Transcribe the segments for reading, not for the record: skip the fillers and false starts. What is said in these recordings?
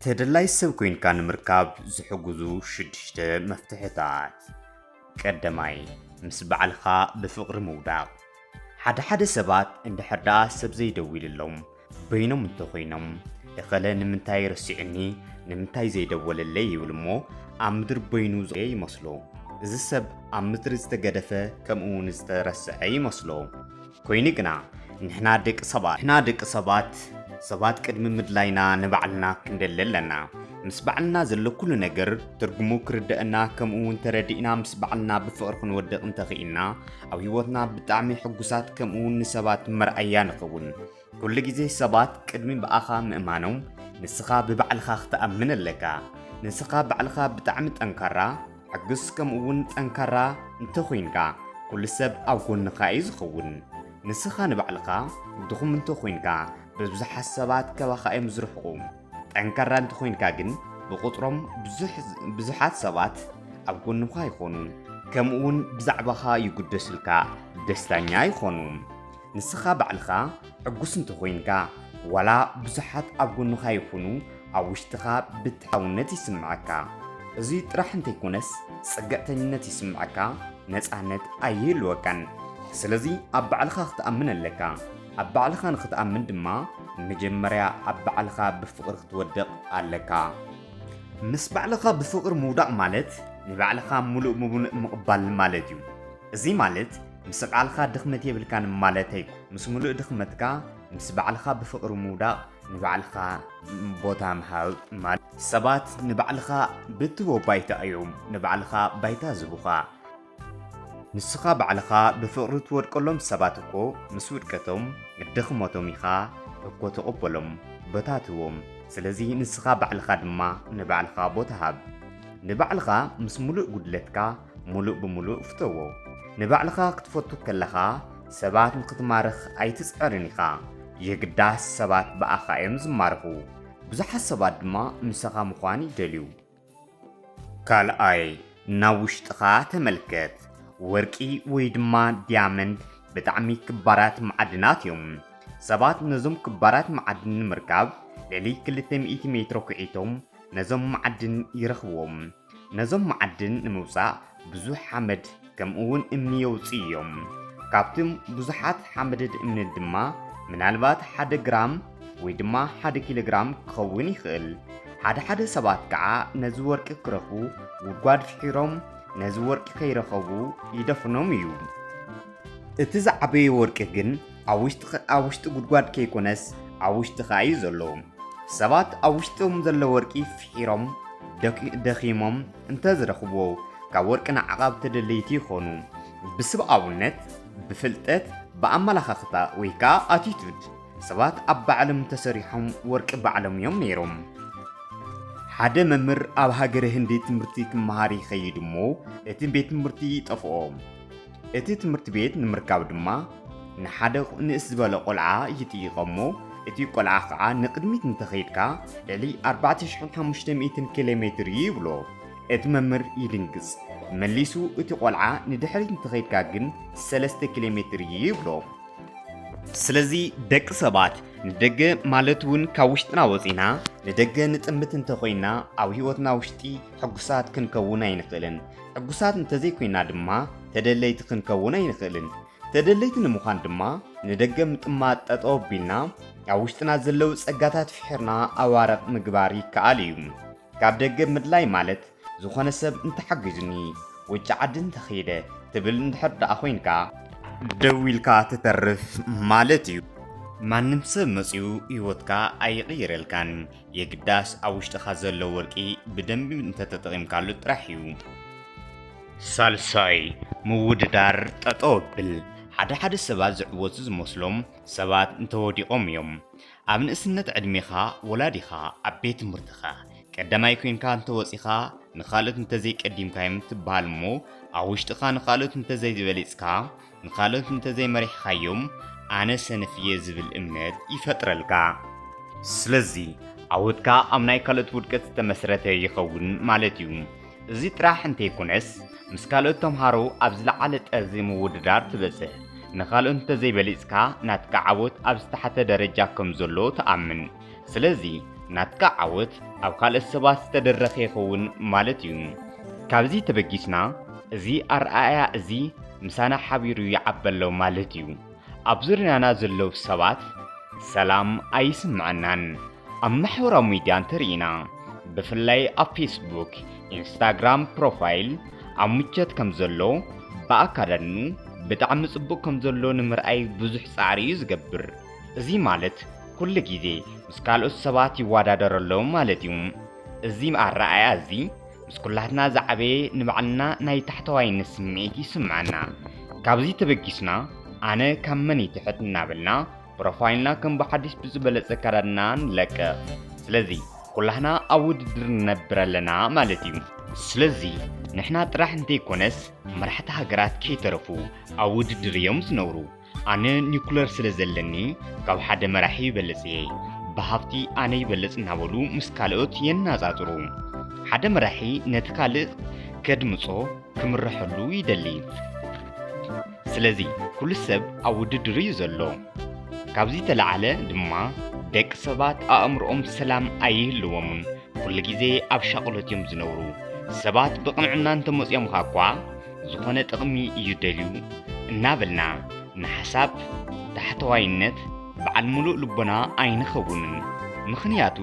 ተደላይ ሰብ ኮይንካ ንምርካብ ዝሕግዙ 6 መፍትሕታት። ቀዳማይ ምስ በዓልኻ ብፍቕሪ ምውዳቕ። ሓደ ሰባት እንድሕር ደኣ ሰብ ዘይደውልሎም በይኖም እንተኾይኖም እኸለ ንምንታይ ረሲዕኒ ንምንታይ ዘይደወለለይ ይብል እሞ ኣብ ምድሪ በይኑ ይመስሎ። እዚ ሰብ ኣብ ምድሪ ዝተገደፈ ከምኡውን ዝተረስዐ ይመስሎ። ኮይኑ ግና ንሕና ደቂ ሰባት ቅድሚ ምድላይና ንባዕልና ክንደሊ ኣለና። ምስ ባዕልና ዘሎ ኩሉ ነገር ትርጉሙ ክርድአና ከምኡውን ተረዲእና ምስ ባዕልና ብፍቕሪ ክንወድቕ እንተኽኢልና ኣብ ህይወትና ብጣዕሚ ሕጉሳት ከምኡውን ንሰባት መርኣያ ንኸውን። ኩሉ ግዜ ሰባት ቅድሚ በኣኻ ምእማኖም ንስኻ ብባዕልኻ ክትኣምን ኣለካ። ንስኻ ባዕልኻ ብጣዕሚ ጠንካራ ሕጉስ ከምኡውን ጠንካራ እንተኾይንካ ኩሉ ሰብ ኣብ ጎንኻ እዩ ዝኸውን። ንስኻ ንባዕልኻ ድኹም እንተኾይንካ ብዙሓት ሰባት ከባኻ እዮም ዝርሕቑ። ጠንካራ እንተኾይንካ ግን ብቁጥሮም ብዙሓት ሰባት ኣብ ጎንኻ ይኾኑ፣ ከምኡውን ብዛዕባኻ ይጉደስልካ ደስተኛ ይኾኑ። ንስኻ ባዕልኻ ሕጉስ እንተኾይንካ ዋላ ብዙሓት ኣብ ጎንኻ ይኹኑ ኣብ ውሽጥኻ ብትሓውነት ይስምዓካ። እዚ ጥራሕ እንተይኮነስ ፀገዕተኝነት ይስምዓካ፣ ነፃነት ኣይህልወካን። ስለዚ ኣብ ባዕልኻ ክትኣምን ኣለካ። ኣብ ባዕልኻ ንኽትኣምን ድማ መጀመርያ ኣብ ባዕልኻ ብፍቕሪ ክትወድቕ ኣለካ። ምስ ባዕልኻ ብፍቕሪ ምውዳቕ ማለት ንባዕልኻ ሙሉእ ምቕባል ማለት እዩ። እዚ ማለት ምስ ባዕልኻ ድኽመት የብልካን ማለት ኣይኮ። ምስ ሙሉእ ድኽመትካ ምስ ባዕልኻ ብፍቕሪ ምውዳቕ ንባዕልኻ ቦታ ምሃብ ማለት። ሰባት ንባዕልኻ ብትቦ ባይታ እዮም ንባዕልኻ ባይታ ዝቡኻ። ንስኻ ባዕልኻ ብፍቕሪ ትወድቀሎም ሰባት እኮ ምስ ውድቀቶም ድኽመቶም ኢኻ እኮ ተቐበሎም ቦታ ትቦም። ስለዚ ንስኻ ባዕልኻ ድማ ንባዕልኻ ቦታ ሃብ። ንባዕልኻ ምስ ሙሉእ ጉድለትካ ሙሉእ ብምሉእ ፍተዎ። ንባዕልኻ ክትፈቱ ከለኻ ሰባት ንክትማርኽ ኣይትፅዕርን ኢኻ። የግዳስ ሰባት በኣኻ እዮም ዝማርኹ። ብዙሓት ሰባት ድማ ምሳኻ ምዃን ይደልዩ። ካልኣይ ናብ ውሽጥኻ ተመልከት። ወርቂ ወይ ድማ ዲያመንድ ብጣዕሚ ክባራት መዓድናት እዮም። ሰባት ነዞም ክባራት መዓድን ንምርካብ ልዕሊ 200 ሜትሮ ኩዒቶም ነዞም መዓድን ይረኽብዎም። ነዞም መዓድን ንምውፃእ ብዙሕ ሓመድ ከምኡውን እምኒ የውፅኡ እዮም። ካብቶም ብዙሓት ሓመድድ እምኒ ድማ ምናልባት 1 ግራም ወይ ድማ 1 ኪሎግራም ክኸውን ይኽእል። ሓደ ሰባት ከዓ ነዚ ወርቂ ክረኽቡ ጉድጓድ ፍሒሮም ነዚ ወርቂ ከይረኸቡ ይደፍኖም እዩ። እቲ ዝዓበየ ወርቂ ግን ኣብ ውሽጢ ጉድጓድ ከይኮነስ ኣብ ውሽጢኻ እዩ ዘሎ። ሰባት ኣብ ውሽጦም ዘሎ ወርቂ ፍሒሮም ደኺሞም እንተዝረኽብዎ ካብ ወርቂ ንዓቓብ ተደለይቲ ይኾኑ። ብሰብኣውነት፣ ብፍልጠት፣ ብኣመላኻኽታ ወይ ከዓ ኣቲቱድ ሰባት ኣብ ባዕሎም ተሰሪሖም ወርቂ ባዕሎም እዮም ነይሮም። ሓደ መምህር ኣብ ሃገረ ህንዲ ትምህርቲ ክመሃር ይኸይድ እሞ እቲ ቤት ትምህርቲ ይጠፍኦ። እቲ ትምህርቲ ቤት ንምርካብ ድማ ንሓደ ንእስ ዝበለ ቆልዓ ይጥይቖ እሞ እቲ ቆልዓ ከዓ ንቅድሚት እንተኸይድካ ልዕሊ 4500 ኪሎ ሜትር ይብሎ። እቲ መምህር ይድንግፅ። መሊሱ እቲ ቆልዓ ንድሕሪት እንተኸይድካ ግን 3 ኪሎ ሜትር ይብሎ። ስለዚ ደቂ ሰባት ንደገ ማለት እውን ካብ ውሽጥና ወፂና ንደገ ንጥምት እንተኾይና ኣብ ህይወትና ውሽጢ ሕጉሳት ክንከውን ኣይንኽእልን። ሕጉሳት እንተዘይኮይና ድማ ተደለይቲ ክንከውን ኣይንኽእልን። ተደለይቲ ንምዃን ድማ ንደገ ምጥማት ጠጠው ኣቢልና ኣብ ውሽጥና ዘለው ፀጋታት ፍሒርና ኣዋረቕ ምግባር ይከኣል እዩ። ካብ ደገ ምድላይ ማለት ዝኾነ ሰብ እንተሓግዙኒ ውጭ ዓዲ እንተኸይደ ትብል እንድሕር ደኣ ኮይንካ ደው ኢልካ ትተርፍ ማለት እዩ። ማንም ሰብ መፂኡ ህይወትካ ኣይቕይረልካን። የግዳስ ኣብ ውሽጥኻ ዘሎ ወርቂ ብደንቢ እንተተጠቒምካሉ ጥራሕ እዩ። ሳልሳይ ምውድዳር ጠጠው ኣብል። ሓደ ሰባት ዝዕወቱ ዝመስሎም ሰባት እንተወዲቖም እዮም። ኣብ ንእስነት ዕድሜኻ ወላዲኻ ኣብ ቤት ትምህርትኻ ቀዳማይ ኮይንካ እንተወፂኻ ንኻልኦት እንተዘይቀዲምካዮም ትበሃል እሞ ኣብ ውሽጥኻ ንኻልኦት እንተዘይበሊፅካ ንኻልኦት እንተዘይመሪሕኻዮም ኣነ ሰነፍ እየ ዝብል እምነት ይፈጥረልካ። ስለዚ ዓወትካ ኣብ ናይ ካልኦት ውድቀት ዝተመስረተ ይኸውን ማለት እዩ። እዚ ጥራሕ እንተይኮነስ ምስ ካልኦት ተምሃሮ ኣብ ዝለዓለ ጠርዚ ምውድዳር ትበፅሕ። ንኻልኦት እንተዘይበሊፅካ ናትካ ዓወት ኣብ ዝተሓተ ደረጃ ከም ዘሎ ተኣምን። ስለዚ ናትካ ዓወት ኣብ ካልኦት ሰባት ዝተደረኸ ይኸውን ማለት እዩ ካብዚ ተበጊስና እዚ ኣርኣያ እዚ ምሳና ሓቢሩ ይዓበሎ ማለት እዩ ኣብ ዙርያና ዘለዉ ሰባት ሰላም ኣይስምዐናን ኣብ ማሕበራዊ ሚድያ እንተርኢና ብፍላይ ኣብ ፌስቡክ ኢንስታግራም ፕሮፋይል ኣብ ምቸት ከም ዘሎ ብኣካዳድኑ ብጣዕሚ ጽቡቕ ከም ዘሎ ንምርኣይ ብዙሕ ጻዕሪ እዩ ዝገብር እዚ ማለት ኩሉ ግዜ ምስ ካልኦት ሰባት ይወዳደር ኣሎ ማለት እዩ እዚ ኣረኣያ እዚ ምስ ኩላትና ዝዓበየ ንባዕልና ናይ ታሕተዋይነት ስምዒት ይስምዓና ካብዚ ተበጊስና ኣነ ካብ መን ይትሕት እናበልና ፕሮፋይልና ከም ብሓዲስ ብዝበለጸ ኣከዳድና ንለቅቕ ስለዚ ኩላትና ኣብ ውድድር ንነብር ኣለና ማለት እዩ ስለዚ ንሕና ጥራሕ እንተይኮነስ መራሕቲ ሃገራት ከይተረፉ ኣብ ውድድር እዮም ዝነብሩ ኣነ ኒኩለር ስለ ዘለኒ ካብ ሓደ መራሒ ይበልጽ እየ ብሃብቲ ኣነ ይበልጽ እናበሉ ምስ ካልኦት የናጻጽሩ ሓደ መራሒ ነቲ ካልእ ከድምጾ ክምርሐሉ ይደሊ ስለዚ ኩሉ ሰብ ኣብ ውድድር እዩ ዘሎ ካብዚ ተለዓለ ድማ ደቂ ሰባት ኣእምሮኦም ሰላም ኣይህልዎምን ኩሉ ግዜ ኣብ ሻቕሎት እዮም ዝነብሩ ሰባት ብቕንዕና እንተመፅኦም እኳ ዝኾነ ጥቕሚ እዩ ደልዩ እናበልና ንሓሳብ ታሕተዋይነት በዓል ሙሉእ ልቦና ኣይንኸውንን ምኽንያቱ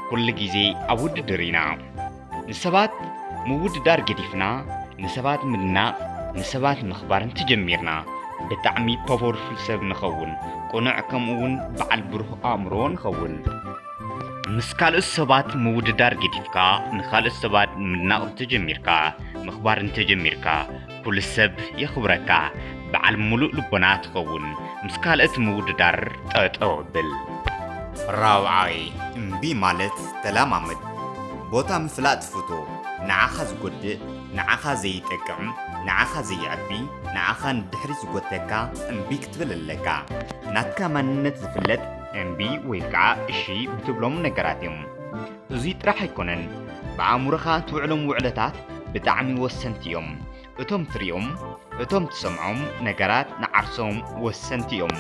ኩሉ ግዜ ኣብ ውድድር ኢና ንሰባት ምውድዳር ገዲፍና ንሰባት ምድናቕ ንሰባት ምኽባር እንተጀሚርና ብጣዕሚ ፓወርፉል ሰብ ንኸውን ቁኑዕ ከምኡውን በዓል ብሩህ ኣእምሮ ንኸውን ምስ ካልኦት ሰባት ምውድዳር ገዲፍካ ንኻልኦት ሰባት ምድናቕ እንተጀሚርካ ምኽባር እንተጀሚርካ ኩሉ ሰብ የኽብረካ በዓል ሙሉእ ልቦና ትኸውን ምስ ካልኦት ምውድዳር ጠጠው ብል ራብዓይ እምቢ ማለት ተለማመድ ቦታ ምፍላጥ ፍቶ ንዓኻ ዝጎድእ ንዓኻ ዘይጠቅም ንዓኻ ዘይዕቢ ንዓኻ ንድሕሪ ዝጎተካ እምቢ ክትብል ኣለካ ናትካ ማንነት ዝፍለጥ እምቢ ወይ ከዓ እሺ ብትብሎም ነገራት እዮም እዙይ ጥራሕ ኣይኮነን ብኣእምሮኻ ትውዕሎም ውዕለታት ብጣዕሚ ወሰንቲ እዮም እቶም ትሪኦም እቶም ትሰምዖም ነገራት ንዓርሶም ወሰንቲ እዮም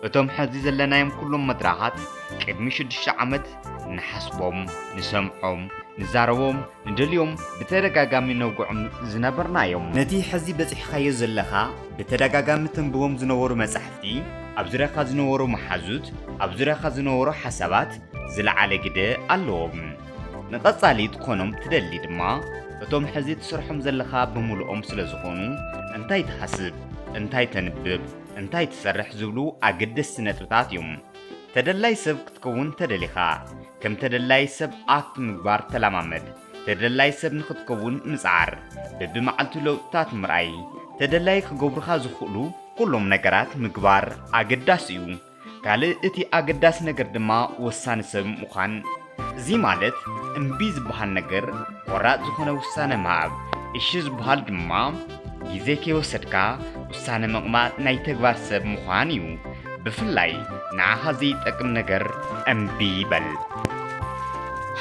እቶም ሕዚ ዘለናዮም ኩሎም መድራኻት ቅድሚ 6 ዓመት ንሓስቦም ንሰምዖም ንዛረቦም ንደልዮም ብተደጋጋሚ ነውግዖም ዝነበርና እዮም ነቲ ሕዚ በፂሕካዮ ዘለኻ ብተደጋጋሚ ተንብቦም ዝነበሩ መጻሕፍቲ ኣብ ዙርያኻ ዝነበሩ መሓዙት ኣብ ዙርያኻ ዝነበሩ ሓሳባት ዝለዓለ ግደ ኣለዎም ንቐጻሊ ትኾኖም ትደሊ ድማ እቶም ሕዚ ትሰርሖም ዘለኻ ብምሉኦም ስለ ዝኾኑ እንታይ ትሓስብ እንታይ ተንብብ እንታይ ትሰርሕ ዝብሉ ኣገደስቲ ነጥብታት እዮም ተደላይ ሰብ ክትከውን ተደሊኻ ከም ተደላይ ሰብ ኣክት ምግባር ተለማመድ ተደላይ ሰብ ንኽትከውን ምጽዓር በብመዓልቱ ለውጥታት ምርኣይ ተደላይ ክገብሩኻ ዝኽእሉ ኩሎም ነገራት ምግባር ኣገዳስ እዩ ካልእ እቲ ኣገዳስ ነገር ድማ ወሳኒ ሰብ ምዃን እዚ ማለት እምቢ ዝበሃል ነገር ቆራጽ ዝኾነ ውሳነ ምሃብ እሺ ዝበሃል ድማ ግዜ ከይወሰድካ ውሳነ መቕማጥ ናይ ተግባር ሰብ ምዃን እዩ ብፍላይ ንዓኻ ዘይጠቅም ነገር እምቢ በል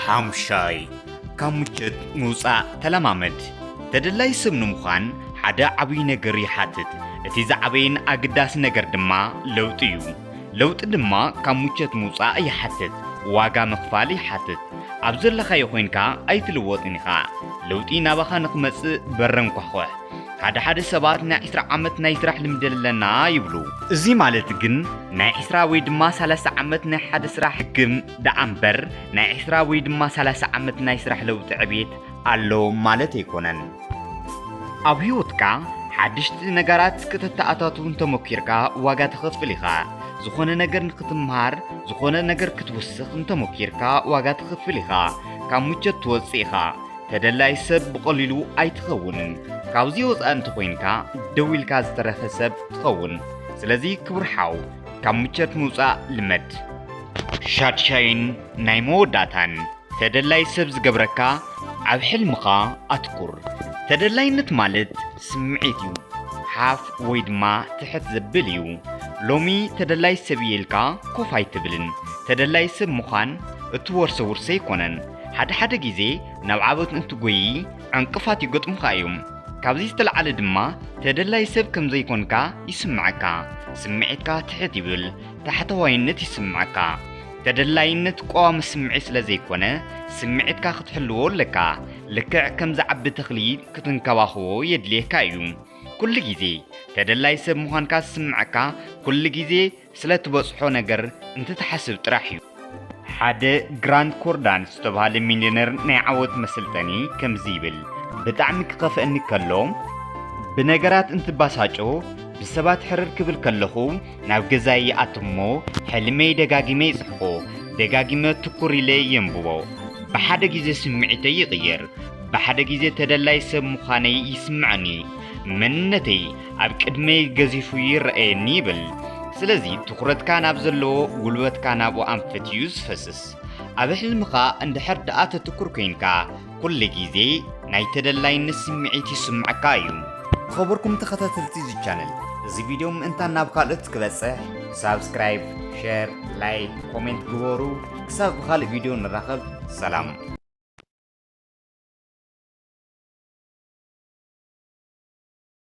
ሓምሻይ ካብ ምቸት ምውፃእ ተለማመድ ተደላይ ሰብ ንምዃን ሓደ ዓብይ ነገር ይሓትት እቲ ዝዓበየን ኣገዳሲ ነገር ድማ ለውጢ እዩ ለውጢ ድማ ካብ ምቸት ምውፃእ ይሓትት ዋጋ ምኽፋል ይሓትት ኣብ ዘለኻዮ ኮይንካ ኣይትልወጥን ኢኻ ለውጢ ናባኻ ንኽመጽእ በረንኳሕኳሕ ሓደ ሰባት ናይ 20 ዓመት ናይ ስራሕ ልምዲ ኣለና ይብሉ እዚ ማለት ግን ናይ 20 ወይ ድማ 30 ዓመት ናይ ሓደ ስራሕ ሕግም ደኣምበር ናይ 20 ወይ ድማ 30 ዓመት ናይ ስራሕ ለውጢ ዕብየት ኣሎ ማለት ኣይኮነን ኣብ ህይወትካ ሓድሽቲ ነገራት ክትተኣታቱ እንተሞኪርካ ዋጋ ትኸፍል ኢኻ ዝኾነ ነገር ንክትምሃር ዝኾነ ነገር ክትውስኽ እንተሞኪርካ ዋጋ ትኸፍል ኢኻ ካብ ምቸት ትወፅእ ኢኻ ተደላይ ሰብ ብቐሊሉ ኣይትኸውንን ካብዚ ወፃእ እንተኮይንካ ደው ኢልካ ዝተረፈ ሰብ ትኸውን ስለዚ ክብርሓው ካብ ምቸት ምውፃእ ልመድ ሻድሻይን ናይ መወዳእታን ተደላይ ሰብ ዝገብረካ ኣብ ሕልምኻ ኣትኩር ተደላይነት ማለት ስምዒት እዩ ሓፍ ወይ ድማ ትሕት ዘብል እዩ ሎሚ ተደላይ ሰብ ኢልካ ኮፍ ኣይትብልን ተደላይ ሰብ ምዃን እትወርሰ ውርሰ ኣይኮነን ሓደ ግዜ ናብ ዓወት እንትጎይ ዕንቅፋት ይገጥሙካ እዮም ካብዚ ዝተለዓለ ድማ ተደላይ ሰብ ከም ዘይኮንካ ይስምዓካ ስምዒትካ ትሕት ይብል ታሕተዋይነት ይስምዓካ ተደላይነት ቋሚ ስምዒት ስለ ዘይኮነ ስምዒትካ ክትሕልዎ ኣለካ ልክዕ ከም ዝዓቢ ተኽሊ ክትንከባኸቦ የድልየካ እዩ ኩሉ ግዜ ተደላይ ሰብ ምዃንካ ዝስምዓካ ኩሉ ግዜ ስለ ትበፅሖ ነገር እንትትሓስብ ጥራሕ እዩ ሓደ ግራንድ ኮርዳን ዝተባሃለ ሚሊዮነር ናይ ዓወት መሰልጠኒ ከምዚ ይብል ብጣዕሚ ክኸፍአኒ ከሎ ብነገራት እንትባሳጮ ብሰባት ሕርር ክብል ከለኹ ናብ ገዛይ ይኣትሞ ሕልመይ ደጋጊመ ይጽሕፎ ደጋጊመ ትኩር ኢለ የንብቦ ብሓደ ግዜ ስምዒተይ ይቕየር ብሓደ ግዜ ተደላይ ሰብ ምዃነይ ይስምዓኒ መንነተይ ኣብ ቅድመይ ገዚፉ ይርአየኒ ይብል ስለዚ ትኩረትካ ናብ ዘለዎ ጉልበትካ ናብኡ ኣንፈት እዩ ዝፈስስ ኣብ ሕልምኻ እንድሕር ደኣ ተትኩር ኮይንካ ኩሉ ግዜ ናይ ተደላይነት ስምዒት ይስምዓካ እዩ خبركم تخطيتي زي channel زي فيديو انت ناب ካልኦት ክበጽሕ سبسكرايب شير لايك كومنت ግበሩ ክሳብ ብኻልእ ቪድዮ ንራኸብ ሰላም